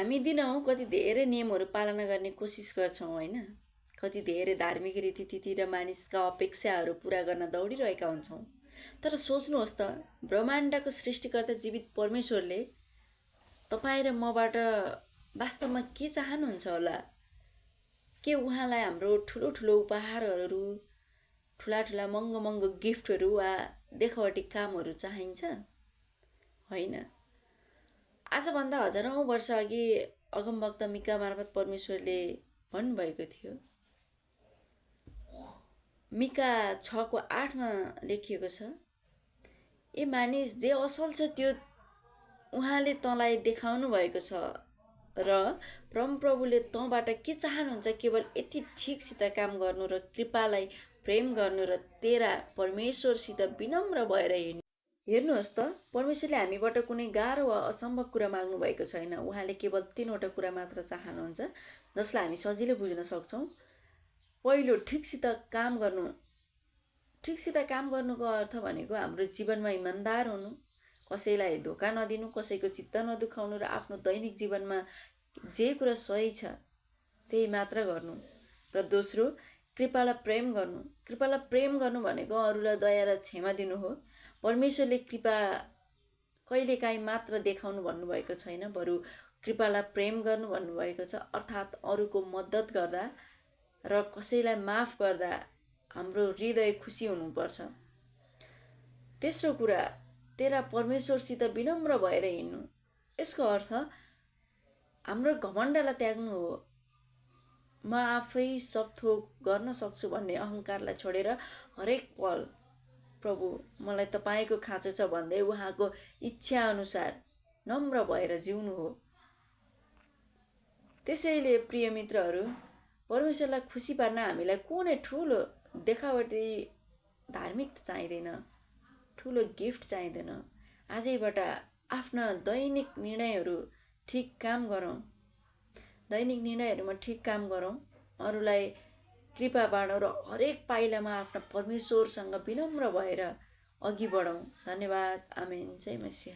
हामी दिनहुँ कति धेरै नियमहरू पालना गर्ने कोसिस गर्छौँ होइन। कति धेरै धार्मिक रीतिथिति र मानिसका अपेक्षाहरू पुरा गर्न दौडिरहेका हुन्छौँ। तर सोच्नुहोस् त, ब्रह्माण्डको सृष्टिकर्ता जीवित परमेश्वरले तपाईँ र मबाट वास्तवमा के चाहनुहुन्छ होला? के उहाँलाई हाम्रो ठुलो ठुलो उपहारहरू, ठुला ठुला महँगो महँगो गिफ्टहरू वा देखावटी कामहरू चाहिन्छ? होइन। आजभन्दा हजारौँ वर्ष अघि अगमवक्ता मिका मार्फत परमेश्वरले भन्नुभएको थियो। मिका 6:8 लेखिएको छ, ए मानिस, जे असल छ त्यो उहाँले तँलाई देखाउनु भएको छ र परमप्रभुले तँबाट के चाहनुहुन्छ केवल यति ठिकसित काम गर्नु र कृपालाई प्रेम गर्नु र तेरा परमेश्वरसित विनम्र भएर हिँड्नु। हेर्नुहोस् त, परमेश्वरले हामीबाट कुनै गाह्रो वा असम्भव कुरा माग्नु भएको छैन। उहाँले केवल 3वटा कुरा मात्र चाहनुहुन्छ जसलाई हामी सजिलै बुझ्न सक्छौँ। पहिलो, ठिकसित काम गर्नु। ठिकसित काम गर्नुको अर्थ भनेको हाम्रो जीवनमा इमान्दार हुनु, कसैलाई धोका नदिनु, कसैको चित्त नदुखाउनु र आफ्नो दैनिक जीवनमा जे कुरा सही छ त्यही मात्र गर्नु। र दोस्रो, कृपालाई प्रेम गर्नु। कृपालाई प्रेम गर्नु भनेको अरूलाई दया र क्षमा दिनु हो। परमेश्वरले कृपा कहिलेकाहीँ मात्र देखाउनु भन्नुभएको छैन, बरु कृपालाई प्रेम गर्नु भन्नुभएको छ। अर्थात् अरूको मद्दत गर्दा र कसैलाई माफ गर्दा हाम्रो हृदय खुसी हुनुपर्छ। तेस्रो कुरा, तेरा परमेश्वरसित विनम्र भएर हिँड्नु। यसको अर्थ हाम्रो घमण्डलाई त्याग्नु हो। म आफै सब थोक गर्न सक्छु भन्ने अहङ्कारलाई छोडेर हरेक पल प्रभु मलाई तपाईँको खाँचो छ भन्दै उहाँको इच्छा अनुसार नम्र भएर जिउनु हो। त्यसैले प्रिय मित्रहरू, परमेश्वरलाई खुसी पार्न हामीलाई कुनै ठुलो देखावटी धार्मिकता चाहिँदैन, ठुलो गिफ्ट चाहिँदैन। आजैबाट आफ्ना दैनिक निर्णयहरू ठिक काम गरौँ। दैनिक निर्णयहरूमा ठिक काम गरौँ, अरूलाई कृपा बाँडौँ र हरेक पाइलामा आफ्ना परमेश्वरसँग विनम्र भएर अघि बढौँ। धन्यवाद। आमेन। जय मसीह।